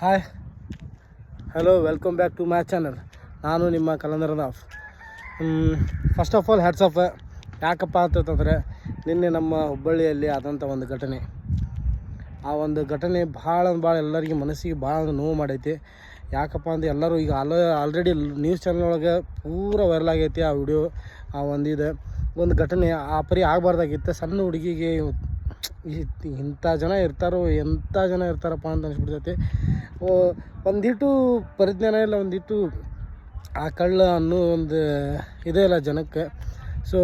Hi hello welcome back to my channel. ನಾನು ನಿಮ್ಮ ಕಲಂದರದಾಫ್. First of all hats off. ಯಾಕಪ್ಪ ಅಂತಂದರೆ ನಿನ್ನೆ ನಮ್ಮ ಹುಬ್ಬಳ್ಳಿಯಲ್ಲಿ ಆದಂಥ ಒಂದು ಘಟನೆ, ಆ ಒಂದು ಘಟನೆ ಭಾಳ ಎಲ್ಲರಿಗೆ ಮನಸ್ಸಿಗೆ ಭಾಳ ನೋವು ಮಾಡೈತಿ. ಯಾಕಪ್ಪ ಅಂದರೆ ಎಲ್ಲರೂ ಈಗ ಆಲ್ರೆಡಿ ನ್ಯೂಸ್ ಚಾನಲ್ ಒಳಗೆ ಪೂರ ವೈರಲ್ ಆಗೈತಿ ಆ ವಿಡಿಯೋ. ಆ ಒಂದು ಘಟನೆ ಆ ಪರಿ ಆಗಬಾರ್ದಾಗಿತ್ತು. ಸಣ್ಣ ಹುಡುಗಿಗೆ ಇಂಥ ಜನ ಇರ್ತಾರಪ್ಪ ಅಂತ ಅನಿಸ್ಬಿಡ್ತೈತಿ. ಒಂದಿಟ್ಟು ಪರಿಜ್ಞಾನ ಇಲ್ಲ, ಒಂದಿಟ್ಟು ಆ ಕಳ್ಳ ಅನ್ನೋ ಒಂದು ಇದೇ ಇಲ್ಲ ಜನಕ್ಕೆ. ಸೊ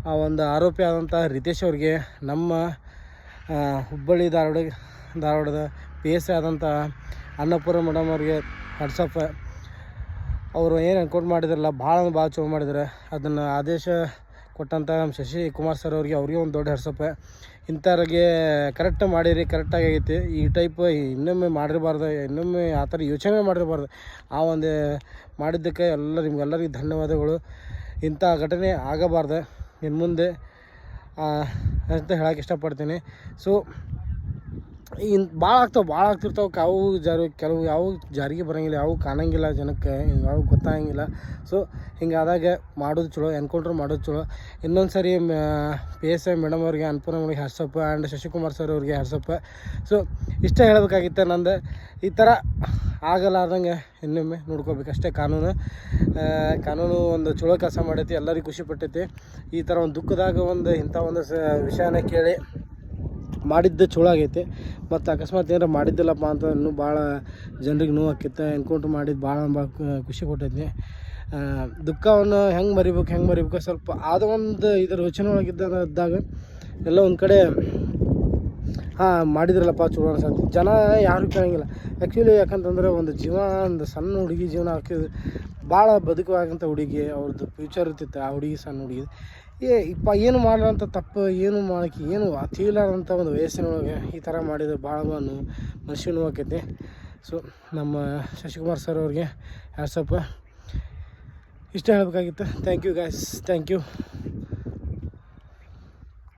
ಆ ಒಂದು ಆರೋಪಿ ಆದಂಥ ರಿತೇಶ್ ಅವ್ರಿಗೆ ನಮ್ಮ ಹುಬ್ಬಳ್ಳಿ ಧಾರವಾಡದ PSI ಆದಂಥ ಅನ್ನಪೂರ್ಣ ಮೇಡಮ್ ಅವ್ರಿಗೆ ವಾಟ್ಸಪ್. ಅವರು ಏನು ಎನ್ಕೌಂಟ್ ಮಾಡಿದ್ರಲ್ಲ, ಭಾಳ ಚಲೋ ಮಾಡಿದ್ದಾರೆ. ಅದನ್ನು ಆದೇಶ ಕೊಟ್ಟಂಥ ನಮ್ಮ ಶಶಿಕುಮಾರ್ ಸರ್ ಅವ್ರಿಗೆ ಒಂದು ದೊಡ್ಡ ಹೆಡ್ಸಪ್. ಇಂಥವ್ರಿಗೆ ಕರೆಕ್ಟ್ ಮಾಡಿರಿ, ಕರೆಕ್ಟಾಗಿ ಆಗೈತಿ. ಈ ಟೈಪ್ ಇನ್ನೊಮ್ಮೆ ಮಾಡಿರಬಾರ್ದು, ಇನ್ನೊಮ್ಮೆ ಆ ಥರ ಯೋಚನೆ ಮಾಡಿರಬಾರ್ದು. ಆ ಒಂದು ಮಾಡಿದ್ದಕ್ಕೆ ನಿಮ್ಗೆಲ್ಲರಿಗೂ ಧನ್ಯವಾದಗಳು. ಇಂಥ ಘಟನೆ ಆಗಬಾರ್ದು ಇನ್ನು ಮುಂದೆ ಅಂತ ಹೇಳೋಕೆ ಇಷ್ಟಪಡ್ತೀನಿ. ಸೊ ಭಾಳ ಆಗ್ತಿರ್ತಾವೆ. ಕೆಲವು ಯಾವ ಜಾರಿಗೆ ಬರೋಂಗಿಲ್ಲ, ಯಾವ ಕಾಣಂಗಿಲ್ಲ ಜನಕ್ಕೆ, ಯಾವ ಗೊತ್ತಾಗಂಗಿಲ್ಲ. ಸೊ ಹಿಂಗಾದಾಗ ಮಾಡೋದು ಚಲೋ, ಎನ್ಕೌಂಟ್ರ್ ಮಾಡೋದು ಚಲೋ. ಇನ್ನೊಂದು ಸರಿ PSI ಮೇಡಮ್ ಅವ್ರಿಗೆ, ಅನ್ನಪೂರ್ಣ ಅವ್ರಿಗೆ ಹ್ಯಾಟ್ಸಪ್ ಆ್ಯಂಡ್ ಶಶಿಕುಮಾರ್ ಸರ್ ಅವ್ರಿಗೆ ಹ್ಯಾಟ್ಸಪ್. ಸೊ ಇಷ್ಟ ಹೇಳಬೇಕಾಗಿತ್ತು ನಂದು. ಈ ಥರ ಆಗಲಾರ್ದಂಗೆ ಇನ್ನೊಮ್ಮೆ ನೋಡ್ಕೋಬೇಕಷ್ಟೇ. ಕಾನೂನು ಒಂದು ಚಲೋ ಕೆಲಸ ಮಾಡೈತಿ, ಎಲ್ಲರಿಗೂ ಖುಷಿ ಪಟ್ಟೈತಿ. ಈ ಥರ ಒಂದು ದುಃಖದಾಗ ಇಂಥ ಒಂದು ವಿಷಯನ ಕೇಳಿ ಮಾಡಿದ್ದು ಚಲೋ ಆಗೈತಿ. ಮತ್ತು ಅಕಸ್ಮಾತ್ ಏನಾರ ಮಾಡಿದ್ದಿಲ್ಲಪ್ಪ ಅಂತ ಇನ್ನೂ ಭಾಳ ಜನರಿಗೆ ನೋವು ಆಕ್ಕಿತ್ತು. ಎನ್ಕೌಂಟ್ರ್ ಮಾಡಿದ್ದು ಭಾಳ ಖುಷಿ ಕೊಟ್ಟೈತಿ. ದುಃಖವನ್ನು ಹೆಂಗೆ ಮರಿಬೇಕು ಸ್ವಲ್ಪ ಅದು ಒಂದು ಇದರ ಯೋಚನೆ ಒಳಗಿದ್ದಾಗ ಎಲ್ಲ ಒಂದು ಕಡೆ ಮಾಡಿದ್ರಲ್ಲಪ್ಪ ಚಲೋ ಅನ್ಸತ್ತೆ. ಜನ ಯಾರೂ ಕೇಳೋಂಗಿಲ್ಲ ಆ್ಯಕ್ಚುಲಿ. ಯಾಕಂತಂದರೆ ಒಂದು ಸಣ್ಣ ಹುಡುಗಿ ಜೀವನ ಹಾಕಿದ್ದು ಭಾಳ ಬದುಕುವಾಗಂಥ ಹುಡುಗಿ, ಅವ್ರದ್ದು ಫ್ಯೂಚರ್ ಇರ್ತಿತ್ತು. ಆ ಹುಡುಗಿ ಸಣ್ಣ ಹುಡುಗಿ ಏನು ಮಾಡಲಾರಂಥ ತಪ್ಪು, ಏನು ತಿಳಿಲಾರಂಥ ಒಂದು ವಯಸ್ಸಿನೊಳಗೆ ಈ ಥರ ಮಾಡಿದರೆ ಭಾಳ ಮನುಷ್ಯ ನೋವಾಕೈತಿ. ಸೊ ನಮ್ಮ ಶಶಿಕುಮಾರ್ ಸರ್ ಅವ್ರಿಗೆ ಹ್ಯಾಟ್ಸಪ್. ಇಷ್ಟ ಹೇಳಬೇಕಾಗಿತ್ತು. Thank you guys, thank you.